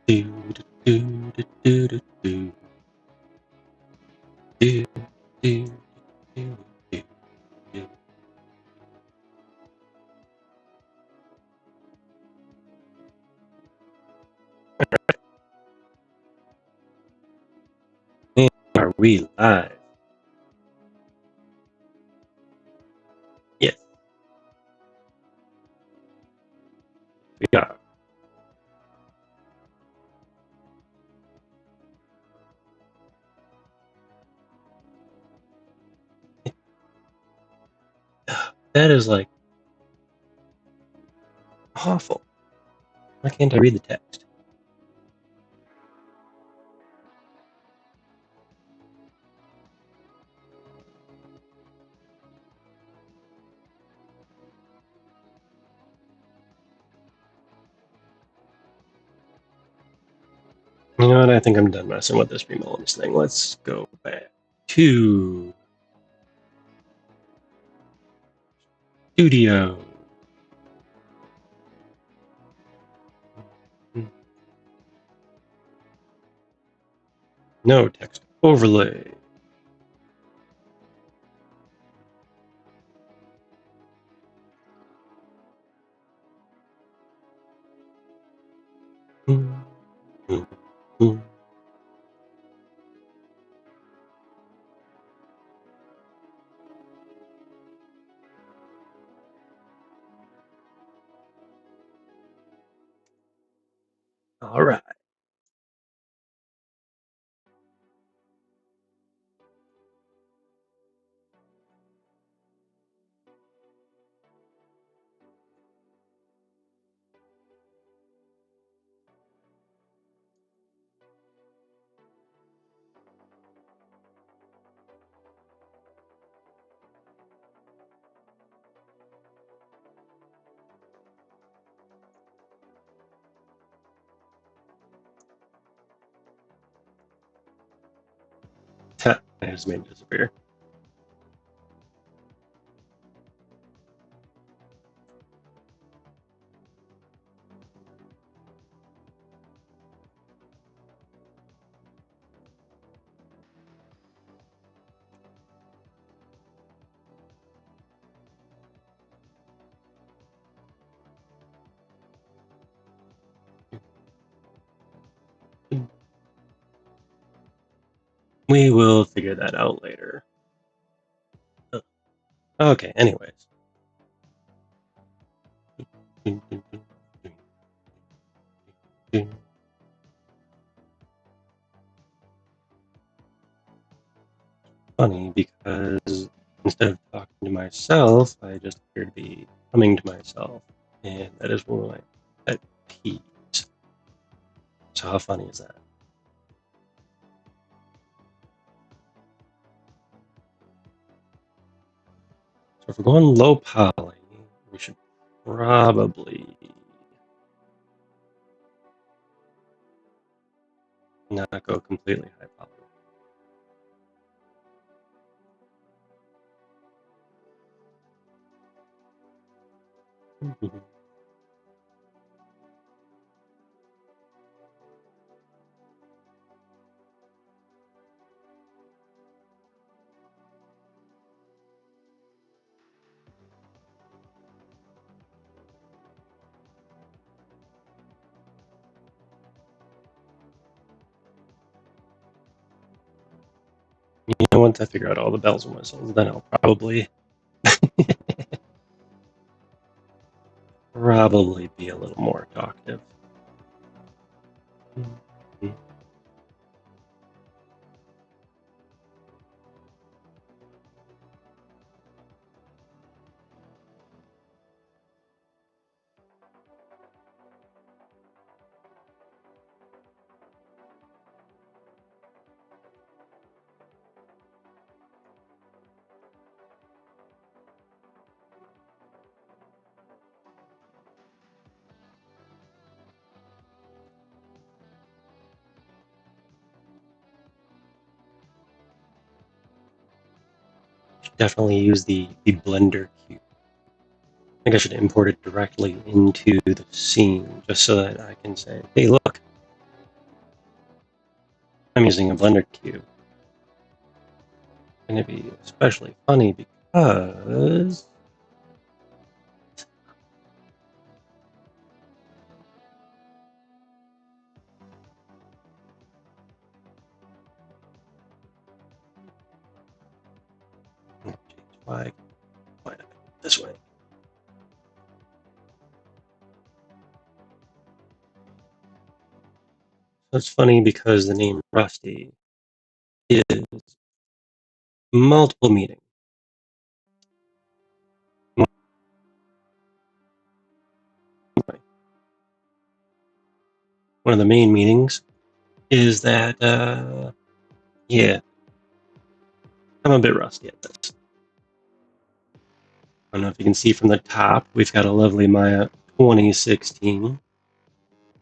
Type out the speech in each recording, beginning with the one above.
Are we live? Yes, we are. That is like awful. Why can't I read the text? You know what? I think I'm done messing with this Remelons thing. Let's go back to studio. No text overlay. All right. I just made it disappear. We will figure that out later. Okay, anyways. Funny because instead of talking to myself, I just appear to be coming to myself. And that is one of my pet peeves. So how funny is that? So if we're going low poly, we should probably not go completely high poly. You know, once I figure out all the bells and whistles, then I'll probably be a little more talkative. Definitely use the blender cube. I think I should import it directly into the scene just so that I can say, hey, look, I'm using a blender cube. It's going to be especially funny because why this way. So it's funny because the name Rusty is multiple meanings. One of the main meanings is that, yeah, I'm a bit rusty at this. I don't know if you can see from the top, we've got a lovely Maya 2016.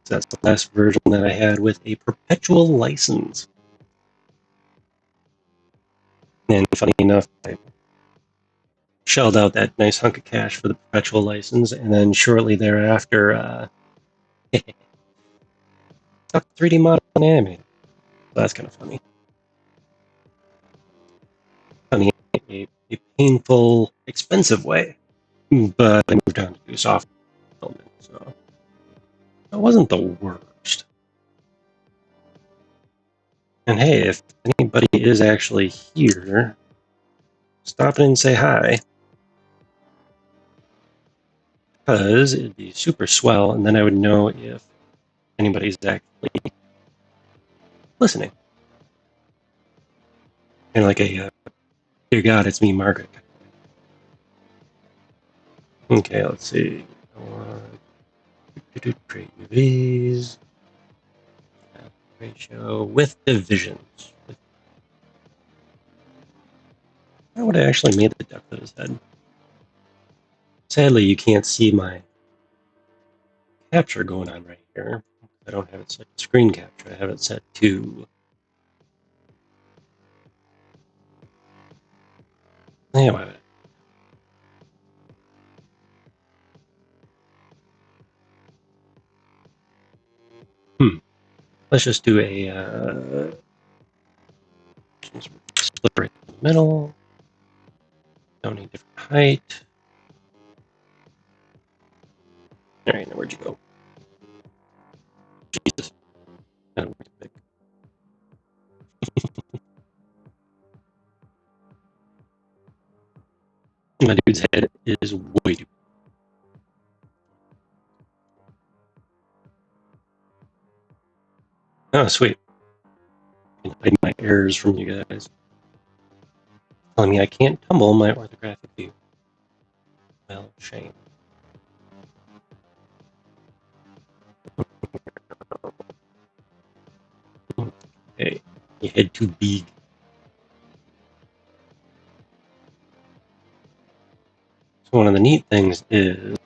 So that's the last version that I had with a perpetual license. And funny enough, I shelled out that nice hunk of cash for the perpetual license, and then shortly thereafter, stuck 3D model and animated. So that's kind of funny. Funny, a painful, expensive way. But I moved on to do software development, so it wasn't the worst. And hey, if anybody is actually here, stop in and say hi. Because it'd be super swell, and then I would know if anybody's actually listening. And like a, dear God, it's me, Margaret. Okay, let's see. Create UVs. Ratio with divisions. How would I actually made the depth of his head? Sadly, you can't see my capture going on right here. I don't have it set to screen capture. I have it set to... Anyway. Let's just do a split right in the middle. Don't need different height. All right, now where'd you go? Jesus. My dude's head is way too... Oh, sweet. I can hide my errors from you guys. Telling me I can't tumble my orthographic view. Well, shame. Hey, your head too big. So one of the neat things is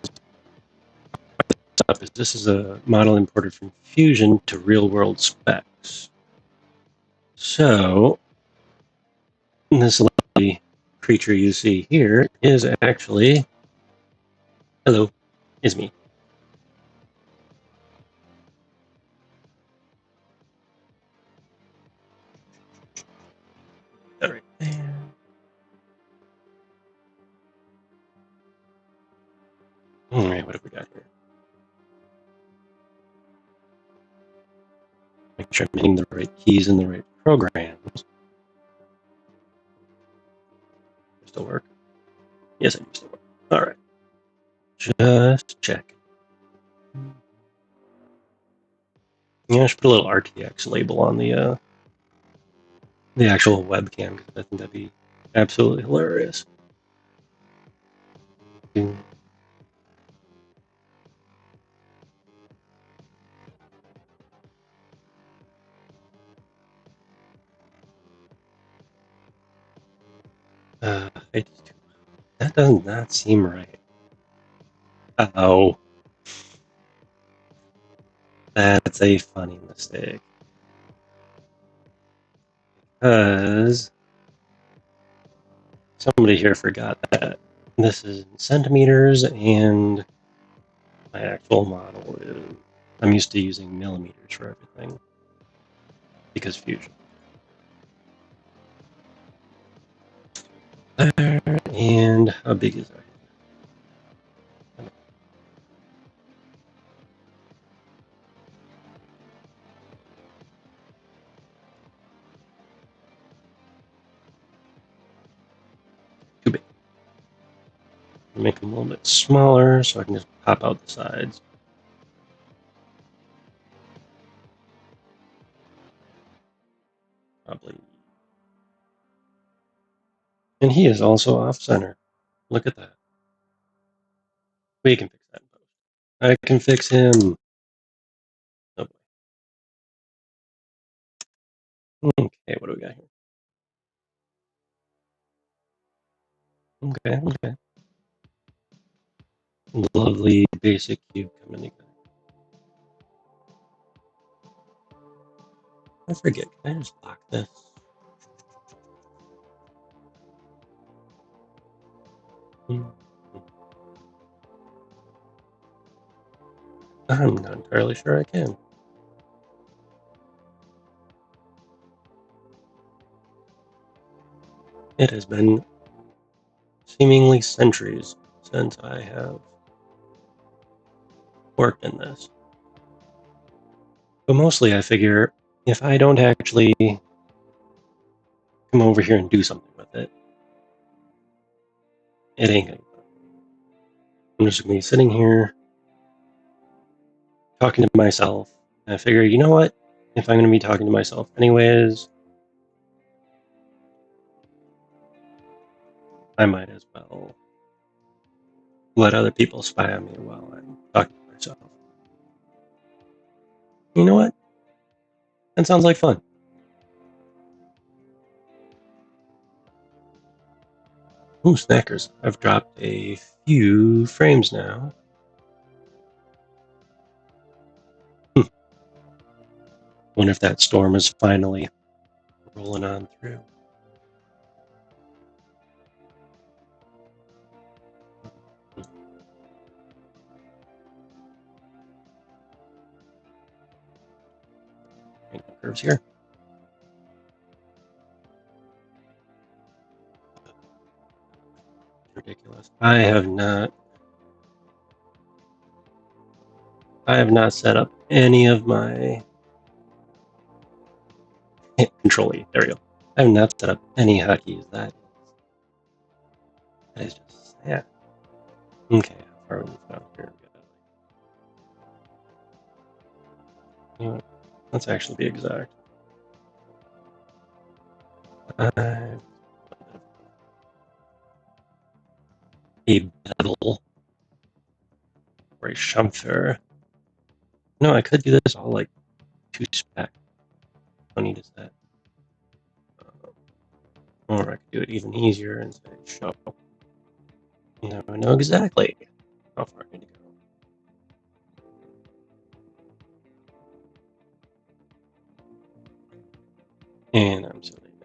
this is a model imported from Fusion to real-world specs. So this lovely creature you see here is actually, hello, is me. All right there. All right, what have we got here? Make sure I'm hitting the right keys in the right programs. Still work? Yes, I do still work. All right. Just check. Yeah, I should put a little RTX label on the actual webcam because I think that'd be absolutely hilarious. That does not seem right. Oh, that's a funny mistake. Because somebody here forgot that this is in centimeters and my actual model is... I'm used to using millimeters for everything because Fusion. There, and how big is that? Too big. Make them a little bit smaller so I can just pop out the sides. Probably. And he is also off center. Look at that. We can fix that in post. I can fix him. Oh boy. Okay, what do we got here? Okay. Lovely basic cube coming together. I forget, can I just lock this? I'm not entirely sure I can. It has been seemingly centuries since I have worked in this. But mostly I figure if I don't actually come over here and do something with it, it ain't gonna be. I'm just gonna be sitting here talking to myself. And I figure, you know what? If I'm gonna be talking to myself anyways, I might as well let other people spy on me while I'm talking to myself. You know what? That sounds like fun. Ooh, snackers. I've dropped a few frames now. Wonder if that storm is finally rolling on through. Curves here. Ridiculous. I have not set up any of my control E. There we go. I have not set up any hotkeys. That is just sad. Okay, how far are we from here? You know what? Let's actually be exact. A bevel or a chamfer. No, I could do this all like 2-spec. How neat is that? Or I could do it even easier and say show. Now I know exactly how far I need to go. And I'm silly again.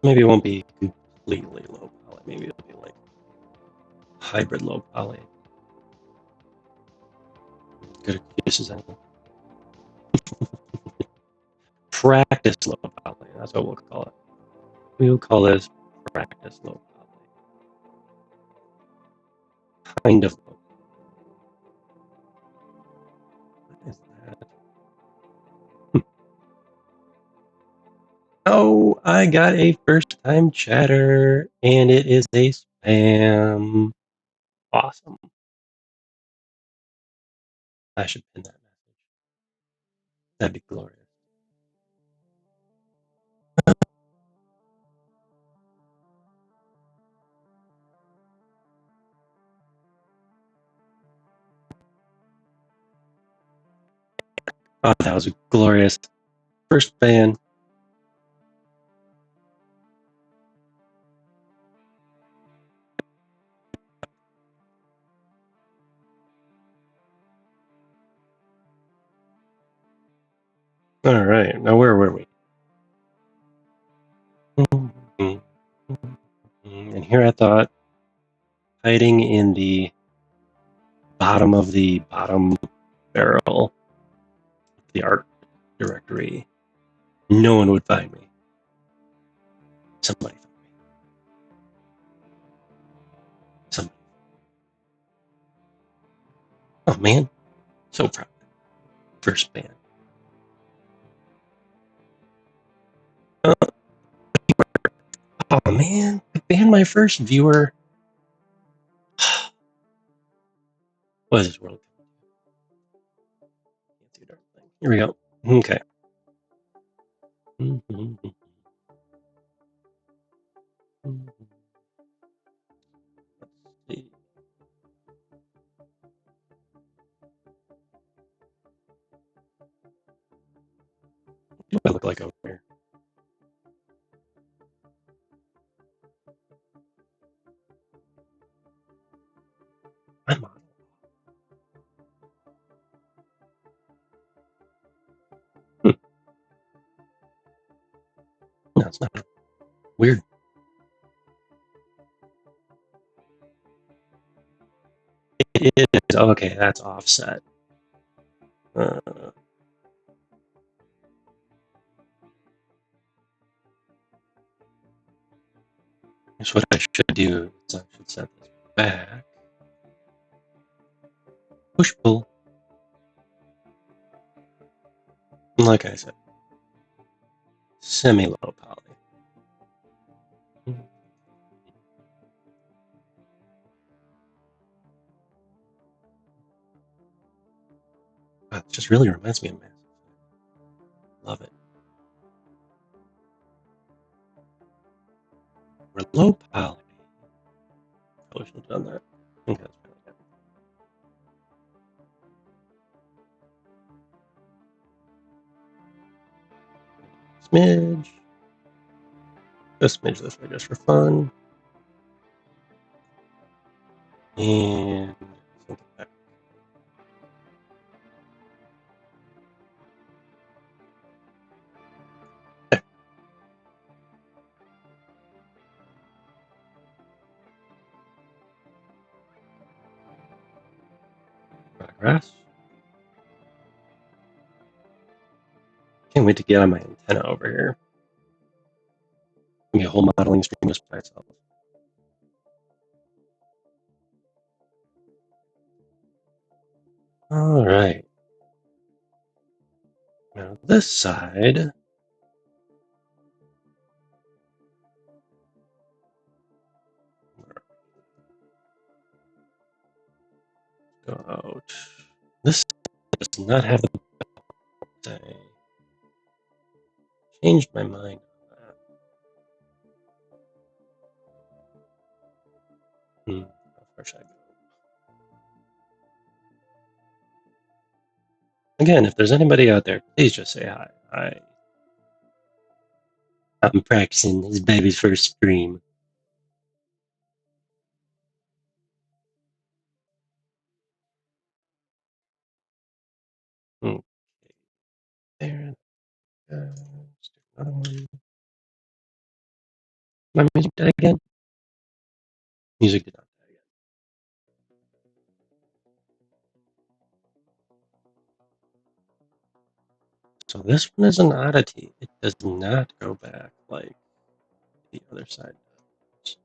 Maybe it won't be completely low poly. Maybe it'll be like hybrid low poly. Good excuses anyway. Practice low poly. That's what we'll call it. We'll call this practice low poly. Kind of low. What is that? Oh, I got a first time chatter, and it is a spam. Awesome. I should pin that message. That'd be glorious. Oh, that was a glorious first fan. All right, now where were we? And here I thought, hiding in the bottom of the bottom barrel of the art directory, no one would find me. Somebody found me. Somebody. Oh man, so proud. First band. Uh, oh man, I banned my first viewer. What is this world? Here we go. Okay. Let's see. What do I look like over here? I'm on. No, it's not. Weird. It is. Okay, that's offset. That's what I should do. Is I should set this back. Push pull. Like I said, semi-low poly. It just really reminds me of Mass. Love it. We're low poly. Probably should have done that. Okay, that's really good. Smidge. Just smidge this way just for fun. And back. Progress. Can't wait to get on my antenna over here. Give me a whole modeling stream just by itself. All right. Now this side. Go out. This does not have the. I changed my mind on that. How far should I go? Again, if there's anybody out there, please just say hi. I'm practicing his baby's first stream. Okay. There. Let's do another one. My music dead again? Music did not die again. So this one is an oddity. It does not go back like the other side does.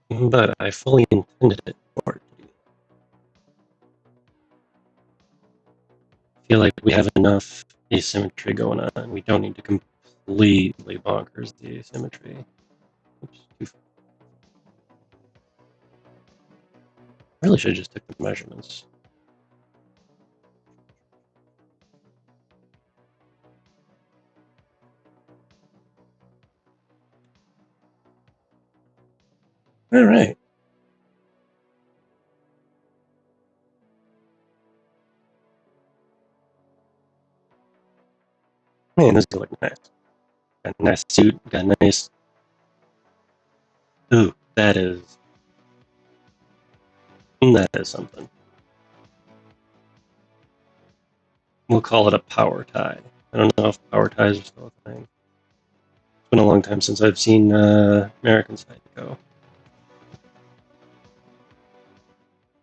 But I fully intended it for it to do that. I feel like we have enough asymmetry going on. We don't need to completely bonkers the asymmetry. Oops, too far. Really should have just took the measurements. All right. Man, this is looking nice. Got a nice suit. Got a nice. Ooh, That is something. We'll call it a power tie. I don't know if power ties are still a thing. It's been a long time since I've seen American Psycho.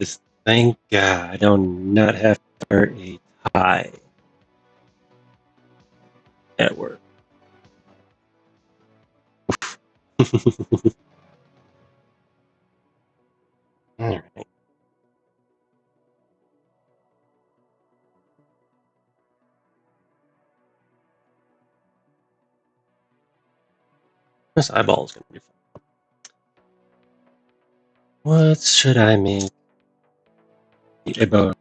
Just thank God I do not have to wear a tie at work. All right. This eyeball is going to be fun. What should I make? A bone.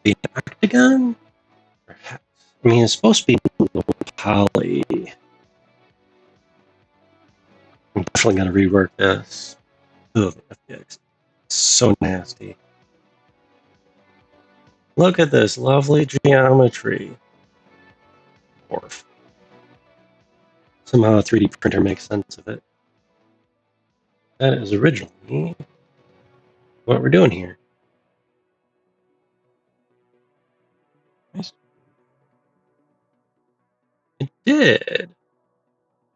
The octagon? Perhaps. I mean, it's supposed to be low poly. I'm definitely going to rework this. Ugh, FTX. So nasty. Look at this lovely geometry. Orf. Somehow a 3D printer makes sense of it. That is originally what we're doing here. Nice. It did.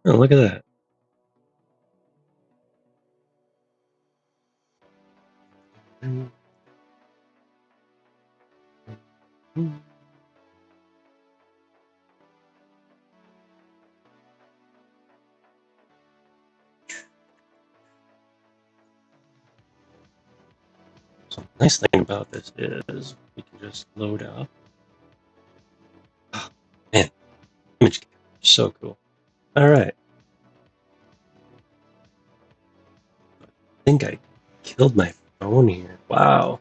Oh, look at that. So the nice thing about this is we can just load up. Oh, man, image capture, so cool. All right. I think I killed my phone here. Wow.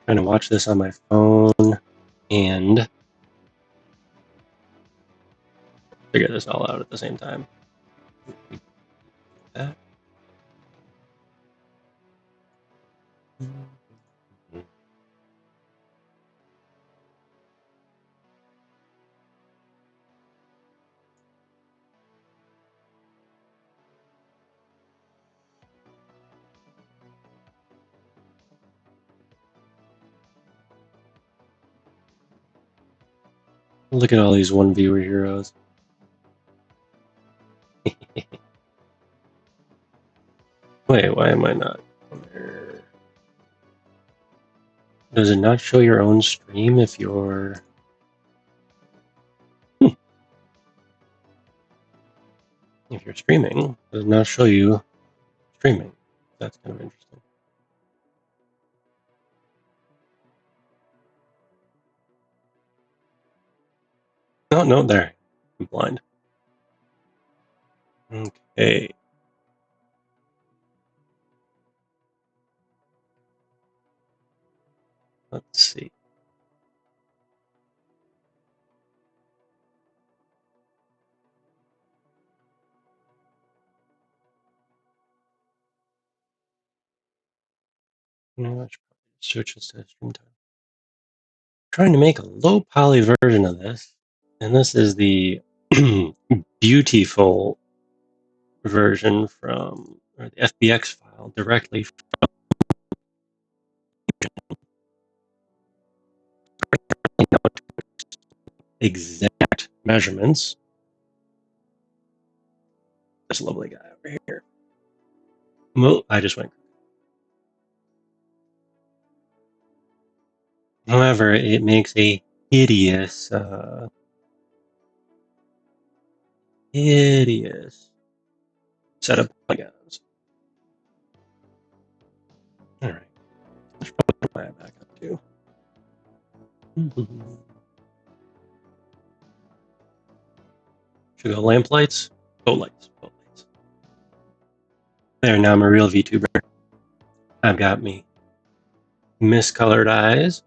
Trying to watch this on my phone and figure this all out at the same time. That. Look at all these one viewer heroes. Wait, why am I not on there? Does it not show your own stream if you're... If you're streaming, it does not show you streaming. That's kind of interesting. Oh, no, there. I'm blind. Okay. Let's see. No, I should probably search instead of stream time. Trying to make a low poly version of this, and this is the beautiful version from or the FBX file directly from exact measurements. This lovely guy over here. Well, I just went. However, it makes a hideous, hideous set of polygons. All right, I should probably put my back up too. Should we go lamp lights? Boat lights. Boat lights. There, now I'm a real VTuber. I've got me miscolored eyes.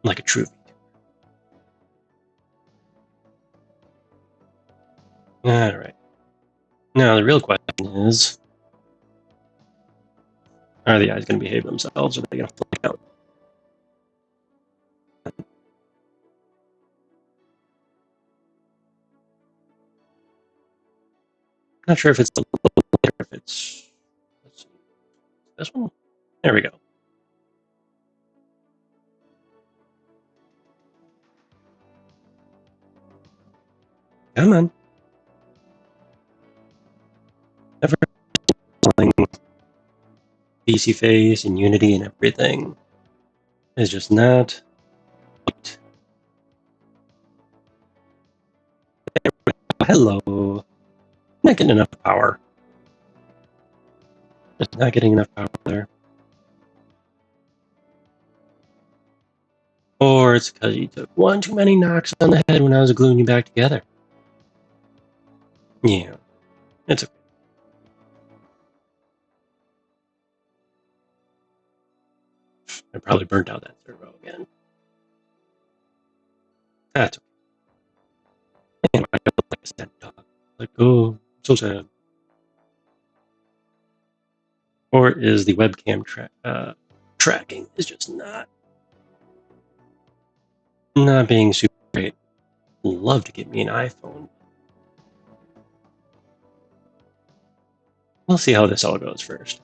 Like a true VTuber. All right. Now, the real question is, are the eyes going to behave themselves, or are they going to flick out? Not sure if it's the or if it's, let's see, this one. There we go. Come on. Never playing BC face and Unity and everything is just not. Hello. Not getting enough power. Just not getting enough power there. Or it's because you took one too many knocks on the head when I was gluing you back together. Yeah, it's okay. I probably burnt out that servo again. That's okay. Man, I feel like a sad dog. Like, oh, so sad. Or is the webcam tracking is just not being super great. Love to get me an iPhone. We'll see how this all goes first.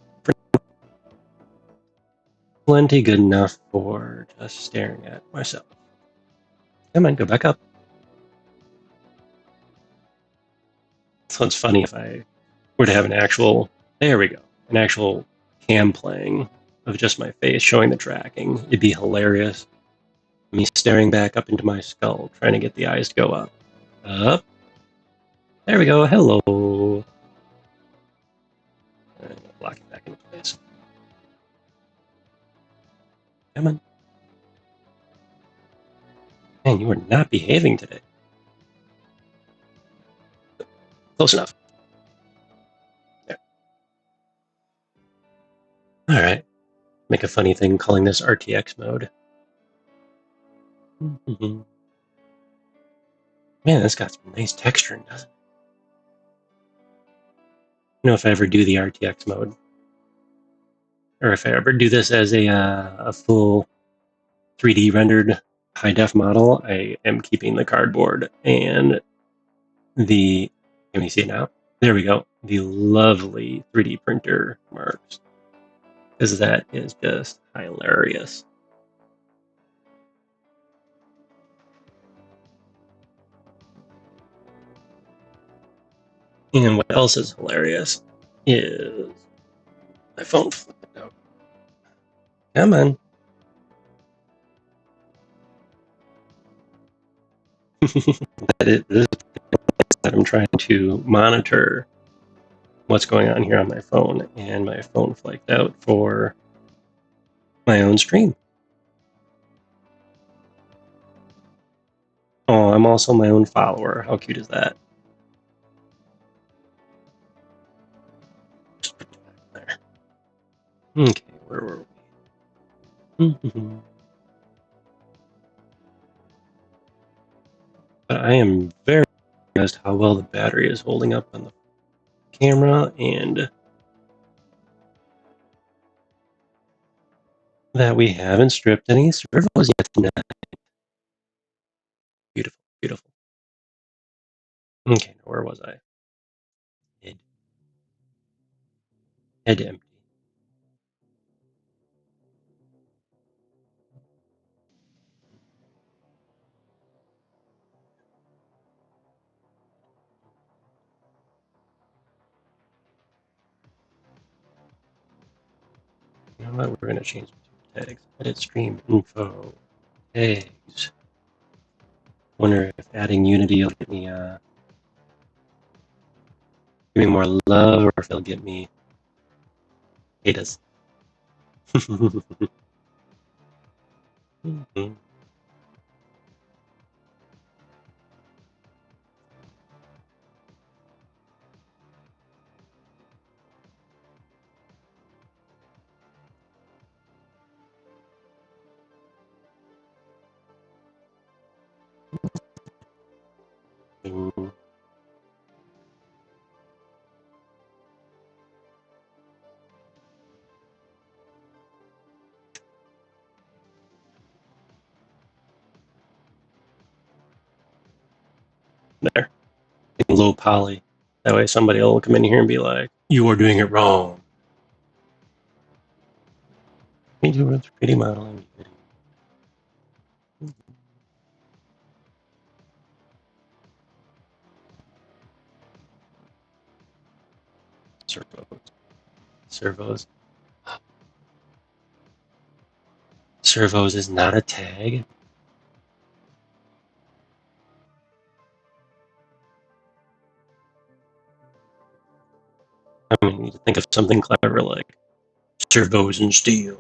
Plenty good enough for just staring at myself. Come on, go back up. So it's funny if I were to have an actual, there we go, an actual cam playing of just my face showing the tracking. It'd be hilarious. Me staring back up into my skull, trying to get the eyes to go up. Up. There we go. Hello. And lock it back into place. Come on. Man, you are not behaving today. Close enough. There. All right. Make a funny thing calling this RTX mode. Mm-hmm. Man, this got some nice texture, doesn't it? You know, if I ever do the RTX mode, or if I ever do this as a full 3D rendered high def model, I am keeping the cardboard and the, can we see it now? There we go. The lovely 3D printer marks. Because that is just hilarious. And what else is hilarious is my phone flipped out. Come on. This is that I'm trying to monitor what's going on here on my phone, and my phone flaked out for my own stream. Oh, I'm also my own follower. How cute is that? Just put it back there. Okay, where were we? But I am very impressed how well the battery is holding up on the camera, and that we haven't stripped any servos yet tonight. Beautiful, beautiful. Okay, now where was I? Head, head empty. You know what? We're going to change the tags. Edit stream info. Tags. Wonder if adding Unity will get me give me more love, or if it'll get me hate us. there. Low poly. That way somebody will come in here and be like, you are doing it wrong. Me do with 3D modeling. Servos. Servos. Servos is not a tag. I mean, you need to think of something clever like servos and steel.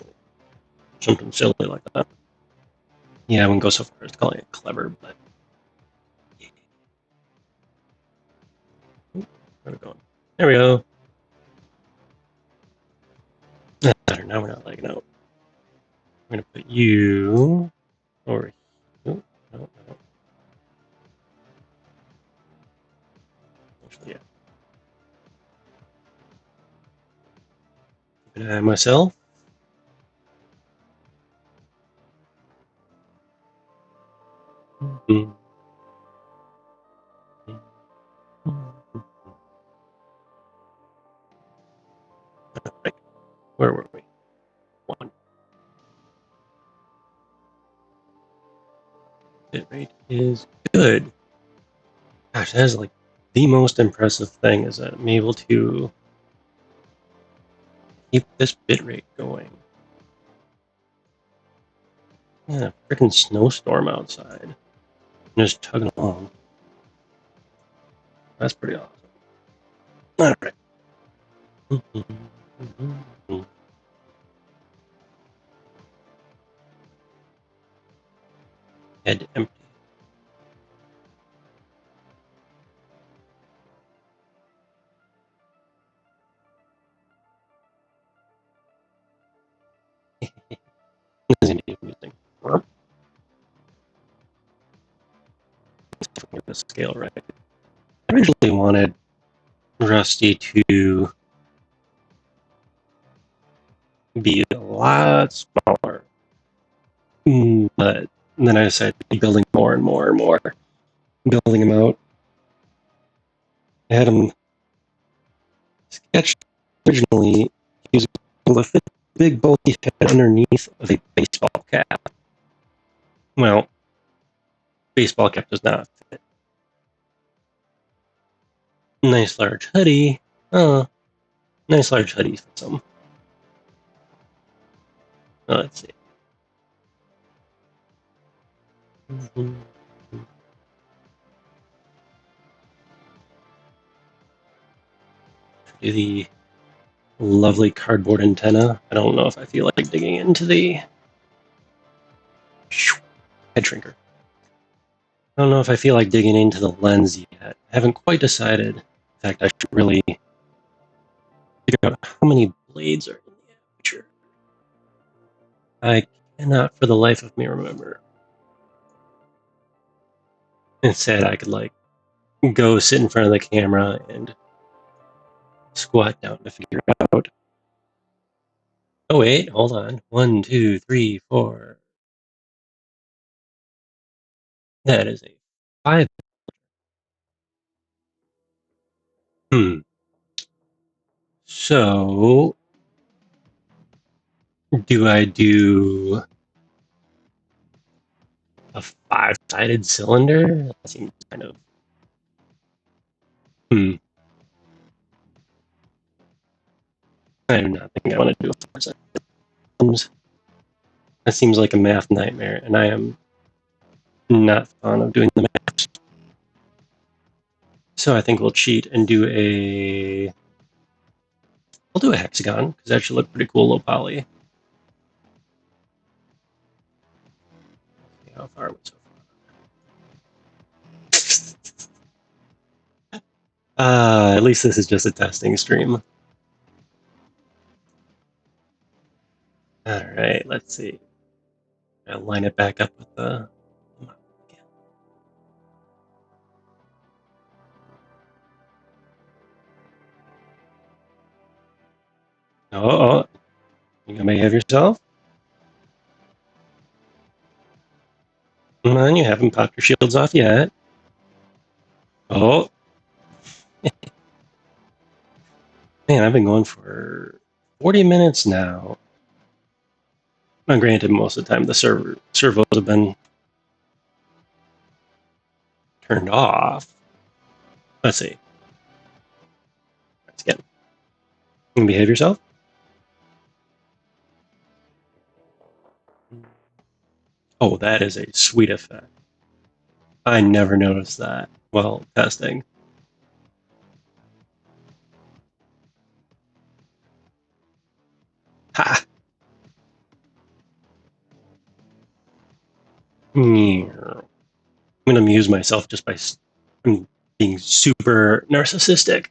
Something silly like that. Yeah, I wouldn't go so far as calling it clever, but yeah. Where are we going? There we go. Now we're not lagging out. I'm gonna put you over here. Oh, no. Actually, yeah. Keep an eye on myself. Mm-hmm. Right. Where were we? One. Bit rate is good. Gosh, that is like the most impressive thing is that I'm able to keep this bit rate going. Yeah, freaking snowstorm outside. Just tugging along. That's pretty awesome. All right. Head empty. This is indeed amusing. Well, get the scale right. I originally wanted Rusty to be a lot smaller, but then I decided to keep building more and more and more. Building him out. I had him sketched originally. He was able to fit a big bulky head underneath of a baseball cap. Well, baseball cap does not fit. Nice large hoodie. Oh, nice large hoodie fits him. Let's see. Do the lovely cardboard antenna. I don't know if I feel like digging into the head shrinker. I don't know if I feel like digging into the lens yet. I haven't quite decided. In fact, I should really figure out how many blades are in the aperture. I cannot for the life of me remember. Instead, I could like go sit in front of the camera and squat down to figure it out. Oh wait, hold on. 1, 2, 3, 4. That is a 5. Hmm. So, do I do a 5-sided cylinder? That seems kind of. Hmm. I do not think I want to do a 5-sided. That seems like a math nightmare, and I am not fond of doing the math. So I think we'll cheat and do a. We'll do a hexagon because that should look pretty cool, low poly. See how far we so far. At least this is just a testing stream. All right, let's see. I'll line it back up with the. Oh, you gonna behave yourself? Come on, you haven't popped your shields off yet. Oh, man, I've been going for 40 minutes now. Now, granted, most of the time the servos have been turned off. Let's see. Let's again. You can behave yourself. Oh, that is a sweet effect. I never noticed that while testing. Ha! I'm going to amuse myself just by being super narcissistic.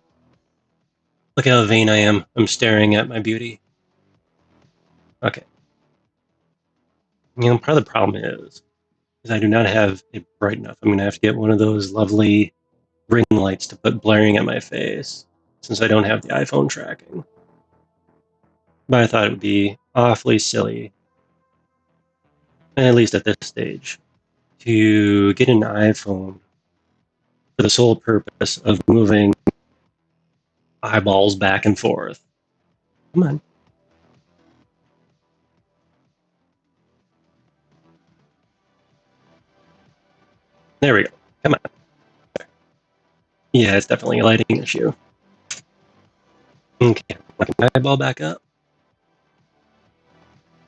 Look how vain I am. I'm staring at my beauty. Okay. Part of the problem is I do not have it bright enough. I'm going to have to get one of those lovely ring lights to put blaring at my face since I don't have the iPhone tracking. But I thought it would be awfully silly, at least at this stage, to get an iPhone for the sole purpose of moving eyeballs back and forth. Come on. There we go. Come on. Yeah, it's definitely a lighting issue. Okay, lock my eyeball back up.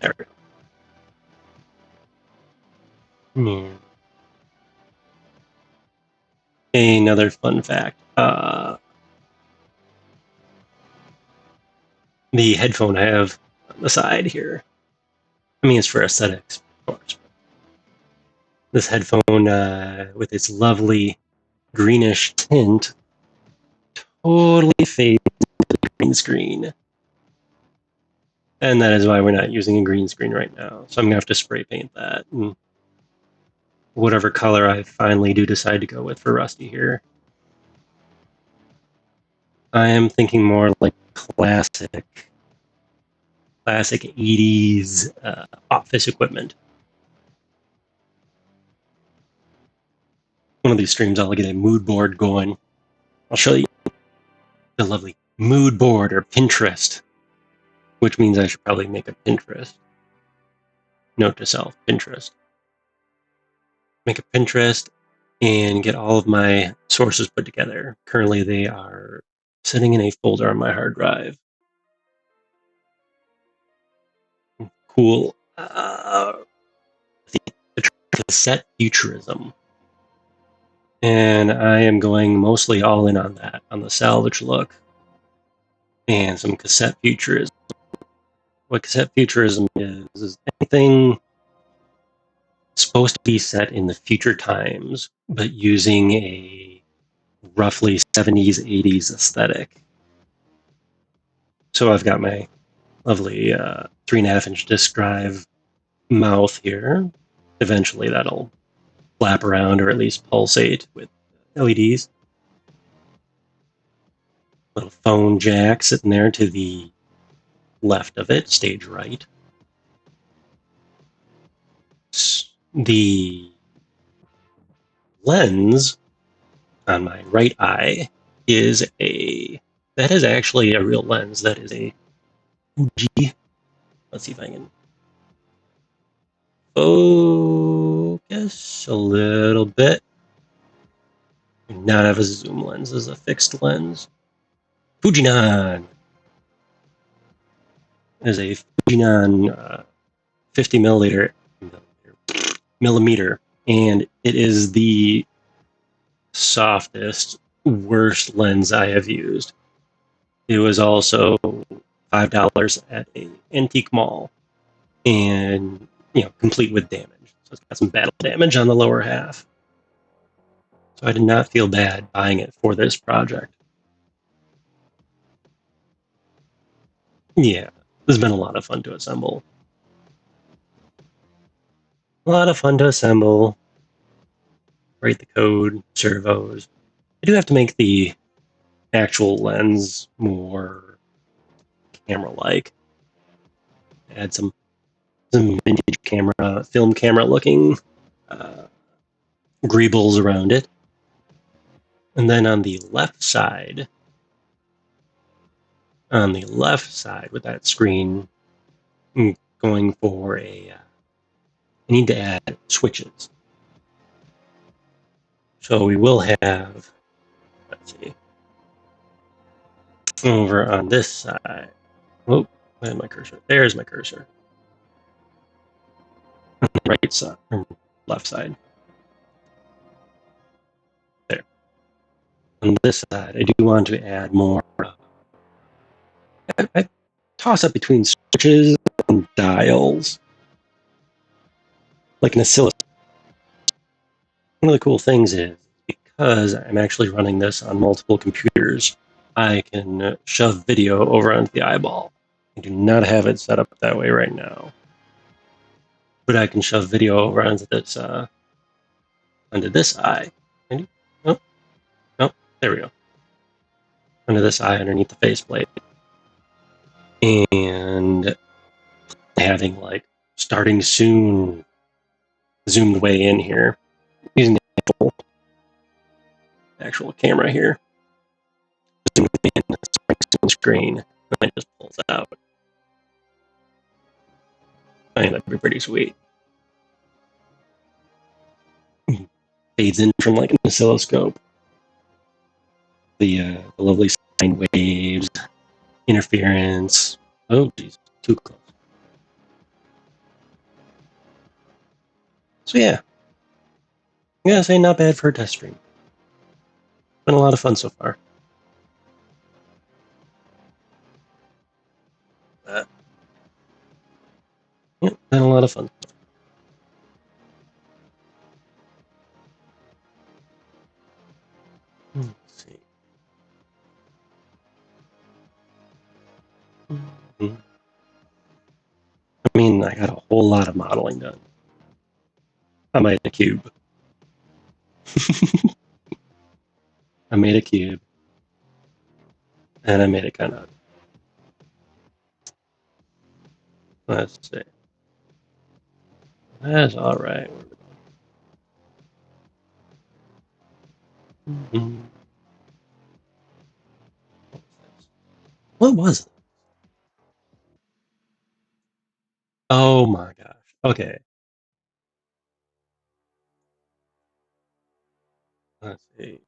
There we go. Another fun fact. The headphone I have on the side here. I mean, it's for aesthetics, of course. This headphone, with its lovely greenish tint, totally fades into the green screen. And that is why we're not using a green screen right now. So I'm going to have to spray paint that. And whatever color I finally do decide to go with for Rusty here. I am thinking more like classic 80s office equipment. One of these streams, I'll get a mood board going. I'll show you the lovely mood board or Pinterest, which means I should probably make a Pinterest. Note to self, Pinterest. Make a Pinterest and get all of my sources put together. Currently, they are sitting in a folder on my hard drive. Cool. The cassette futurism. And I am going mostly all in on that, on the salvage look and some cassette futurism. What cassette futurism is anything supposed to be set in the future times, but using a roughly 70s, 80s aesthetic. So I've got my lovely 3.5-inch disk drive mouth here. Eventually that'll flap around or at least pulsate with LEDs. Little phone jack sitting there to the left of it, stage right. The lens on my right eye that is actually a real lens. That is a Fuji. Let's see if I can focus a little bit. Not have a zoom lens. This is a fixed lens. Fujinon is a Fujinon 50 millimeter, and it is the softest, worst lens I have used. It was also $5 at a antique mall, and complete with damage. So it's got some battle damage on the lower half. So I did not feel bad buying it for this project. Yeah, this has been a lot of fun to assemble. A lot of fun to assemble. Write the code, servos. I do have to make the actual lens more camera-like. Add some vintage film camera looking greebles around it. And then on the left side with that screen, I'm going for I need to add switches. So we will have, let's see, over on this side. Oh, I had my cursor. There's my cursor. On the right side, or left side. There. On this side, I do want to add more. I toss up between switches and dials, like an oscilloscope. One of the cool things is, because I'm actually running this on multiple computers, I can shove video over onto the eyeball. I do not have it set up that way right now, but I can shove video over onto this eye. Oh, oh, there we go. Under this eye, underneath the faceplate, and having like starting soon zoomed way in here using the actual camera here. Zoomed in the screen, and it just pulls out. I think that'd be pretty sweet. Fades in from like an oscilloscope. The lovely sine waves, interference. Oh, geez, too close. So yeah, I'm gonna say not bad for a test stream. Been a lot of fun so far. Yeah, been a lot of fun. Let's see. Mm-hmm. I mean, I got a whole lot of modeling done. I made a cube. I made a cube, and I made it kind of. Let's see. That's all right. Mm-hmm. What was it? Oh my gosh. Okay. Let's see.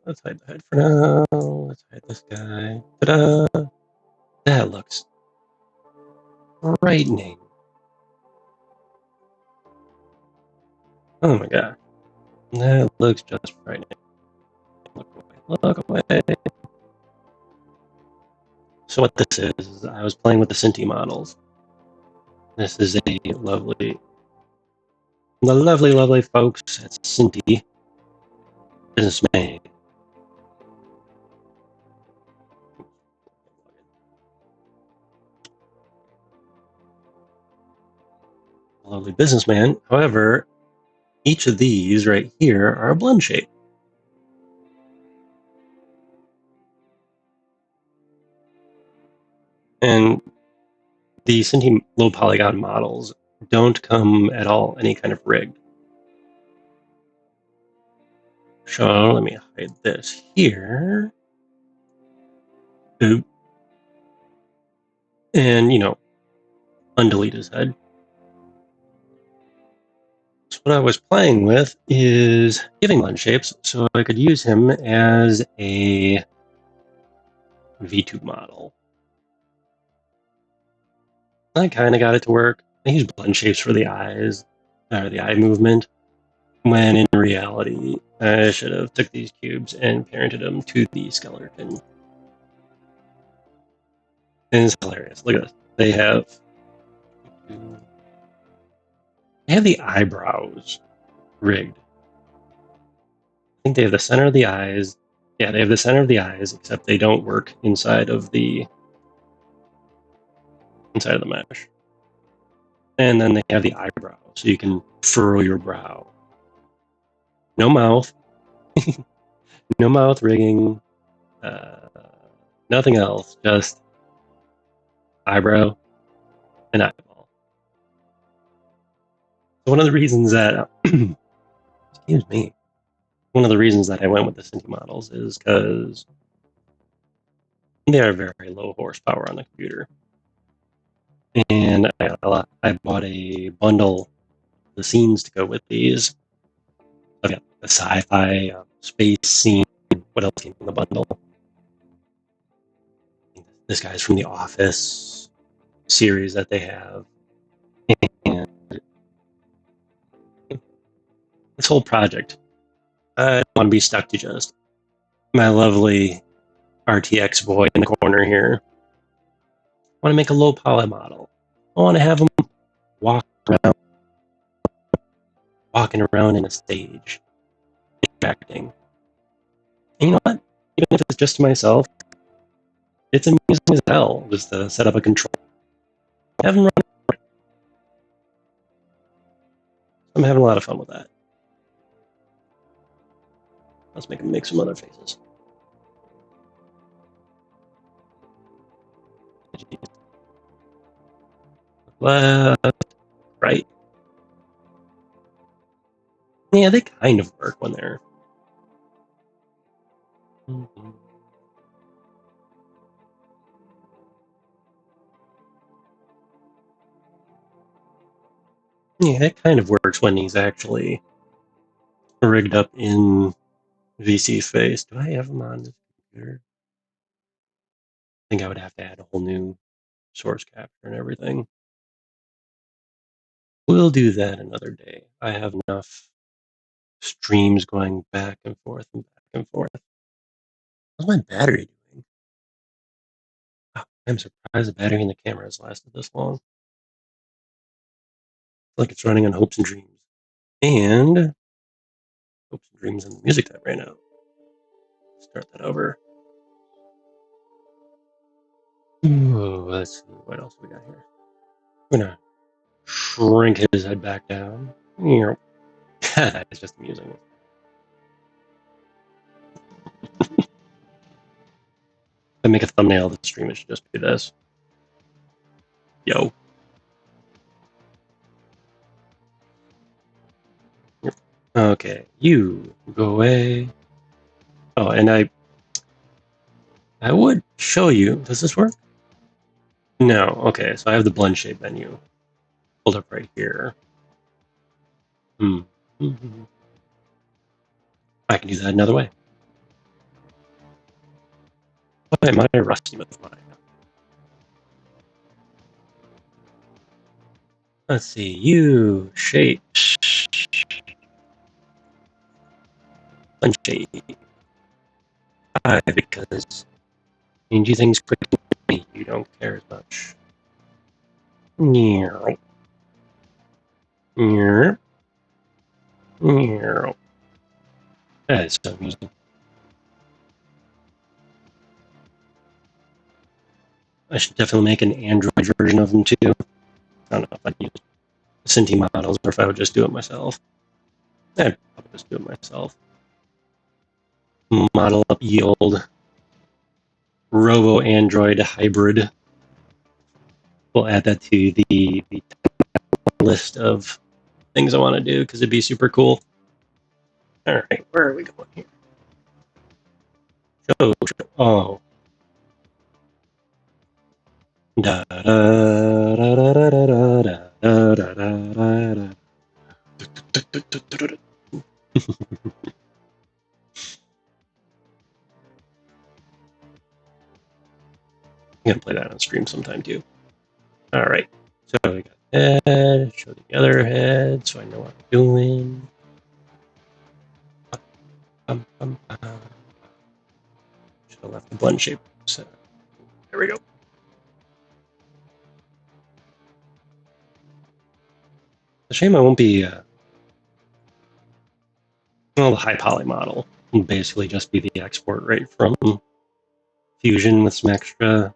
Let's hide the head for now. Let's hide this guy. Ta-da! That looks frightening. Oh my god. That looks just frightening. Look away. Look away. So what this is, I was playing with the Cinti models. This is the lovely folks at Cinti businessman. Lovely businessman. However, each of these right here are a blend shape. And the Cinti low polygon models don't come at all any kind of rigged. So let me hide this here. Oop. And, undelete his head. So what I was playing with is giving blend shapes so I could use him as a VTube model. I kind of got it to work. I used blend shapes for the eyes, or the eye movement, when in reality, I should have took these cubes and parented them to the skeleton. And it's hilarious. Look at this. They have the eyebrows rigged. I think they have the center of the eyes. Yeah, they have the center of the eyes, except they don't work inside of the mesh. And then they have the eyebrow, so you can furrow your brow. No mouth. No mouth rigging. Nothing else. Just eyebrow and eyeball. So one of the reasons that excuse me. one of the reasons that I went with the Cinti models is because they are very low horsepower on the computer. And I bought a bundle of the scenes to go with these. I've got the sci-fi space scene. What else came in the bundle? This guy's from The Office series that they have. And this whole project, I don't want to be stuck to just my lovely RTX boy in the corner here. I want to make a low poly model. I want to have him walking around in a stage, interacting. And you know what? Even if it's just to myself, it's amusing as hell just to set up a control. Have him run. I'm having a lot of fun with that. Let's make him make some other faces. Left, right. Yeah, they kind of work when they're. Yeah, it kind of works when he's actually rigged up in VC face. Do I have him on this computer? I think I would have to add a whole new source capture and everything. We'll do that another day. I have enough streams going back and forth and back and forth. How's my battery doing? Oh, I'm surprised the battery in the camera has lasted this long. Like it's running on hopes and dreams. And hopes and dreams and the music that ran out. Start that over. Ooh, let's see what else we got here. I'm gonna shrink his head back down. That is just amusing. If I make a thumbnail of the stream, it should just be this. Yo. Okay, you go away. Oh, and I would show you. Does this work? No. Okay, so I have the blend shape menu pulled up right here. I can do that another way. Why am I rusty with mine? Let's see. You shape. Blend shape. Because change things quickly, you don't care as much. That is so amusing. I should definitely make an Android version of them too. I don't know if I'd use Cinti models or if I would just do it myself. I'd probably just do it myself. Model up ye old Robo Android hybrid. We'll add that to the list of things I want to do because it'd be super cool. All right, where are we going here? Show. Oh. Da da da da da da da da da da da. I'm gonna play that on stream sometime too. All right, so we got head. Show the other head, so I know what I'm doing. Should have left the blend shape set. There we go. It's a shame I won't be. Well, the high poly model will basically just be the export rate from Fusion with some extra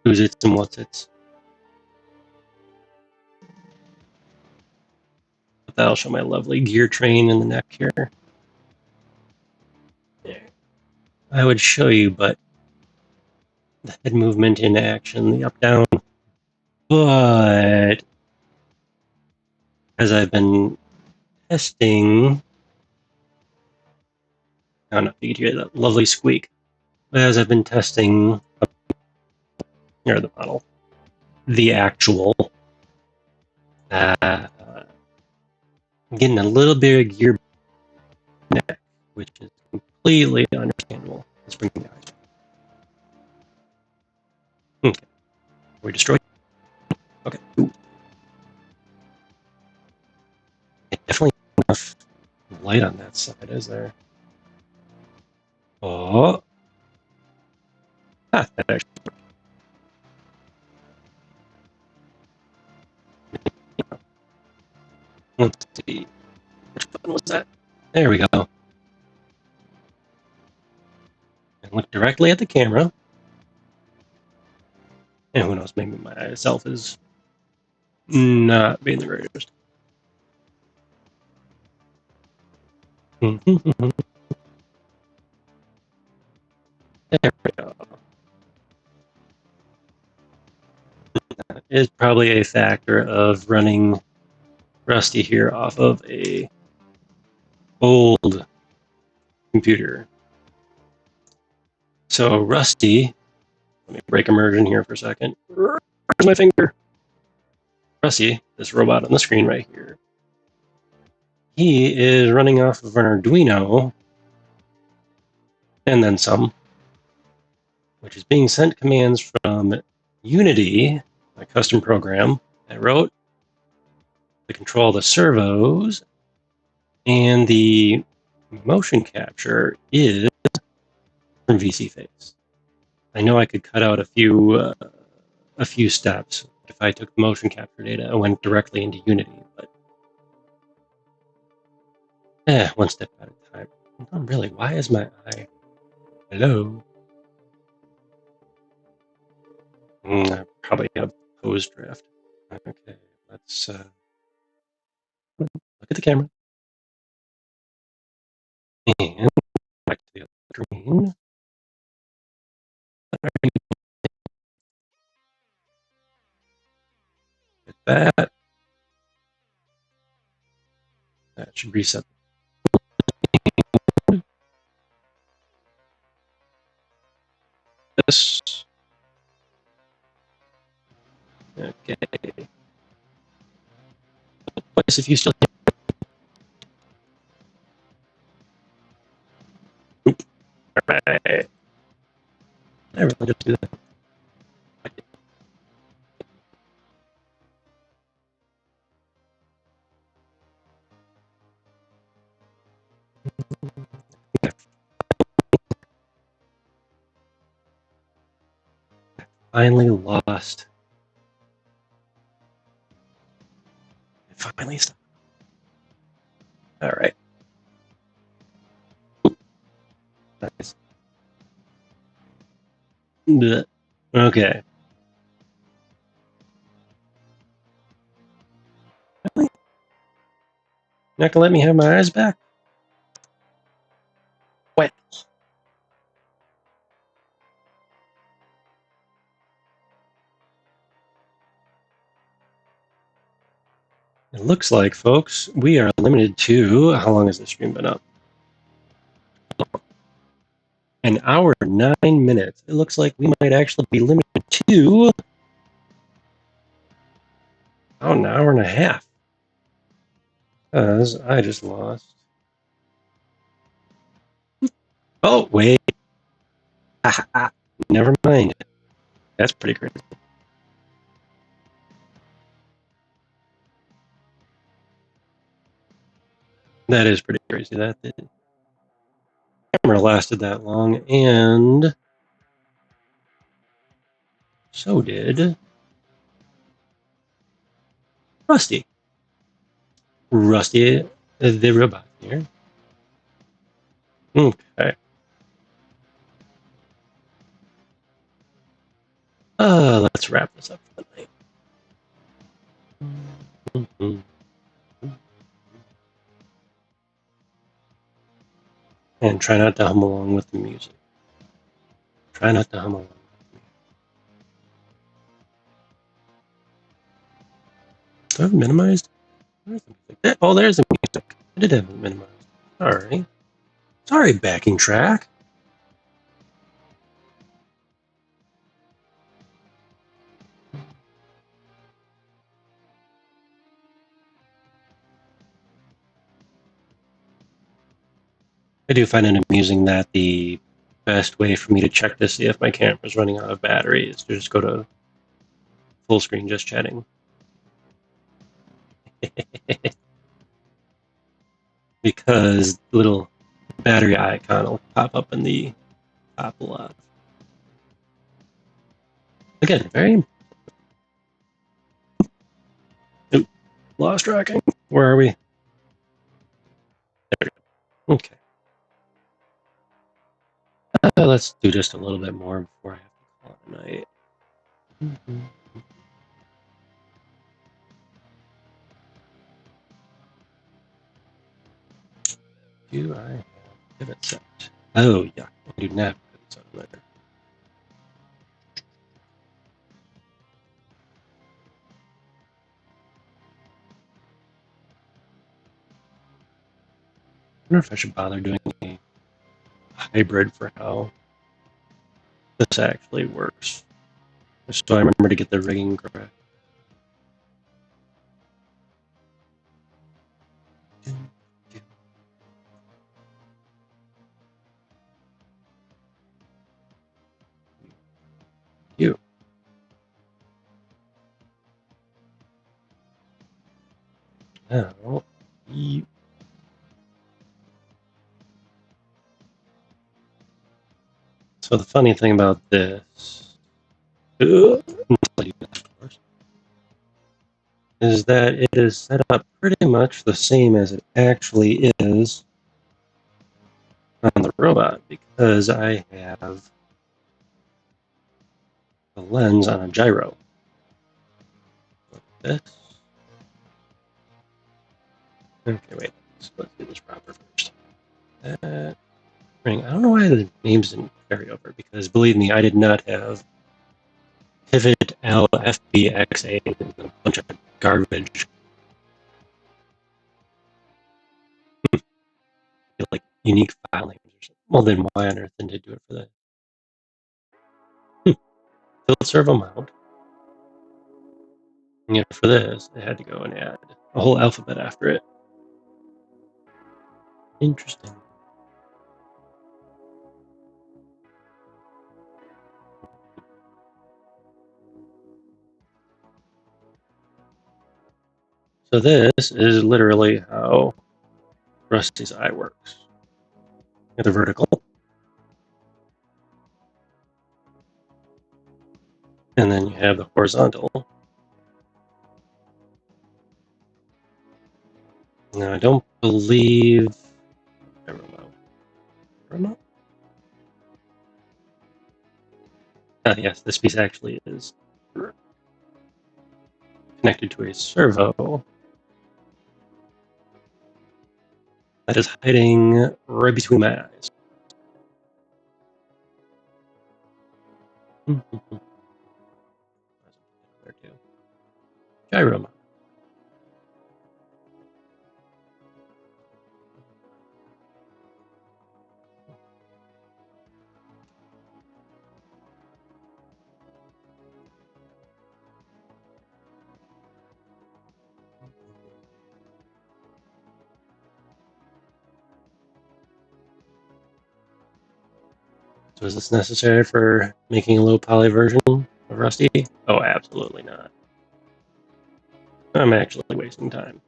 who's its and what's its. But that'll show my lovely gear train in the neck here. I would show you, but the head movement in action, the up down. But as I've been testing I don't know if you could hear that lovely squeak. As I've been testing the model, the actual, getting a little bit of gear neck, which is completely understandable. Let's bring the eyes. Okay, we destroyed. Okay, ooh. Definitely enough light on that side, is there? Oh, that actually. Let's see. Which button was that? There we go. And look directly at the camera. And who knows, maybe my self is not being the greatest. There we go. That is probably a factor of running Rusty here off of a old computer. So Rusty, let me break immersion here for a second. Where's my finger? Rusty, this robot on the screen right here, he is running off of an Arduino and then some, which is being sent commands from Unity, my custom program I wrote to control the servos, and the motion capture is from VC Face. I know I could cut out a few steps if I took the motion capture data and went directly into Unity, but one step at a time. Not really. Why is my eye? Hello. I probably have pose drift. Okay, let's look at the camera and back to the other screen. Get that. That should reset this. Okay. Place if you still. Oop. All right. I really just do that. Finally lost. It finally stopped. All right. Nice. Blech. Okay. Really? Not gonna let me have my eyes back? What? It looks like, folks, we are limited to, how long has the stream been up? An hour, 9 minutes. It looks like we might actually be limited to about an hour and a half. Because I just lost. Oh, wait. Never mind. That's pretty crazy. That is pretty crazy. That the camera lasted that long, and so did Rusty. Rusty, the robot here. Okay. Let's wrap this up for the night. And try not to hum along with the music. Try not to hum along. Do I have it minimized? Where's the music? Oh, there's the music. I did have it minimized. Alright. Sorry, backing track. I do find it amusing that the best way for me to check to see if my camera's running out of battery is to just go to full screen just chatting. Because the little battery icon will pop up in the top left. Again, very lost tracking. Where are we? There we go. Okay. Let's do just a little bit more before I have to call it a night. Do I have pivot set? Oh, yeah. I do not have pivot set on there. I wonder if I should bother doing a hybrid for how this actually works. Just so I remember to get the rigging correct. You. Now, you. So the funny thing about this is that it is set up pretty much the same as it actually is on the robot, because I have the lens on a gyro. Like this. Okay, wait. Let's do this proper first. Ring. I don't know why the names didn't carry over, because believe me, I did not have pivot LFBXA and a bunch of garbage. Like unique file names or something. Well, then why on earth didn't they do it for that? Field servo mount. And yet for this, they had to go and add a whole alphabet after it. Interesting. So this is literally how Rusty's eye works. You have the vertical, and then you have the horizontal. Now I don't believe remote. Yes, this piece actually is connected to a servo that is hiding right between my eyes. There too. Gyro mount. So is this necessary for making a low poly version of Rusty? Oh, absolutely not. I'm actually wasting time.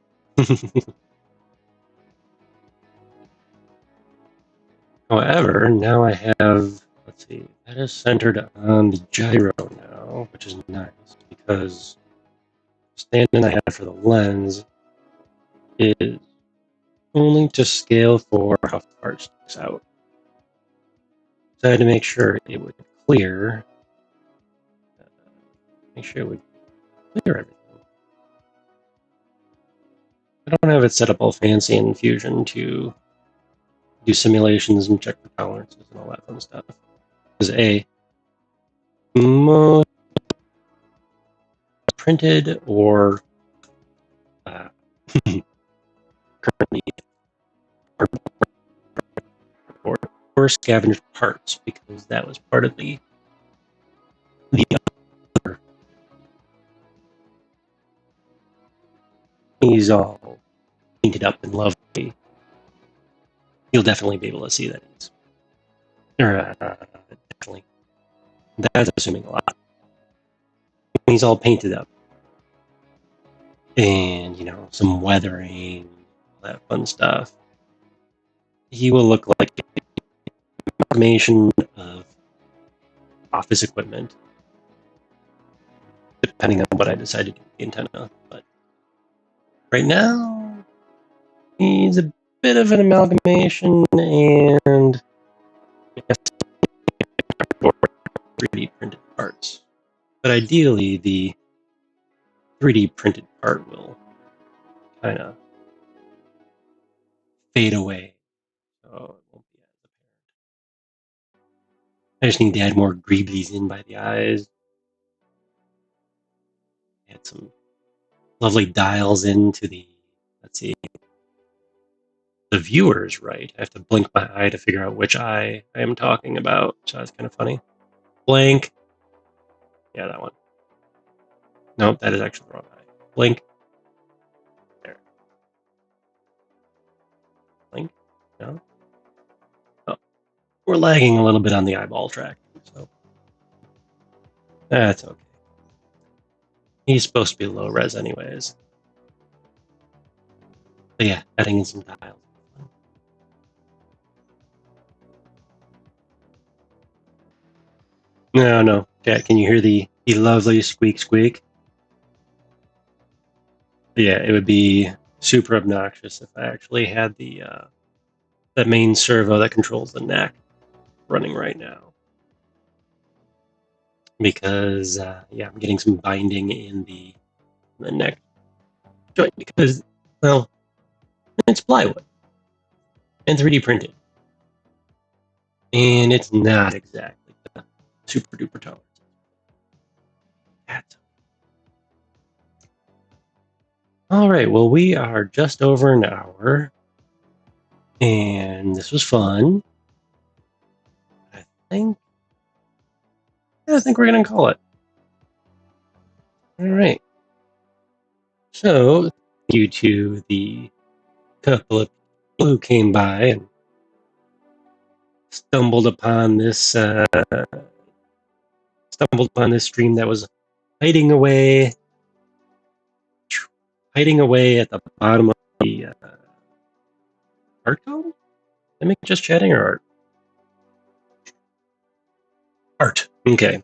However, now I have, let's see, that is centered on the gyro now, which is nice, because the stand-in I have for the lens is only to scale for how far it sticks out. So I had to make sure it would clear, everything. I don't have it set up all fancy in Fusion to do simulations and check for tolerances and all that fun stuff. Because most printed or currently or scavenged parts, because that was part of the other. He's all painted up and lovely. You'll definitely be able to see that definitely. That's assuming a lot. He's all painted up. And, some weathering, all that fun stuff. He will look like an amalgamation of office equipment, depending on what I decide to do with the antenna. But right now, he's a bit of an amalgamation, and 3D printed parts. But ideally, the 3D printed part will kind of fade away, so it won't be as apparent. I just need to add more greeblies in by the eyes. Add some lovely dials into the, let's see, the viewer's right. I have to blink my eye to figure out which eye I am talking about, so that's kind of funny. Blink. Yeah, that one. Nope, that is actually the wrong eye. Blink. There. Blink. No. Oh, we're lagging a little bit on the eyeball tracking, so that's okay. He's supposed to be low res anyways. But yeah, adding in some dials. No. Chat, can you hear the lovely squeak squeak? Yeah, it would be super obnoxious if I actually had the main servo that controls the neck running right now. Because I'm getting some binding in the neck joint because, well, it's plywood and 3D printed, and it's not exactly the super duper tolerance. All right, well, we are just over an hour, and this was fun. I think we're gonna call it. All right. So, thank you to the couple of people who came by and stumbled upon this stream that was hiding away at the bottom of the art column. Am I just chatting or art? Art. Okay.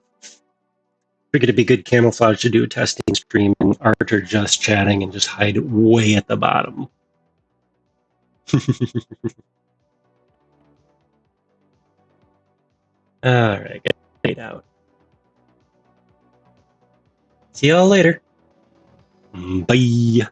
Figured it'd be good camouflage to do a testing stream, and art or just chatting and just hide way at the bottom. All right, get out. See y'all later. Bye.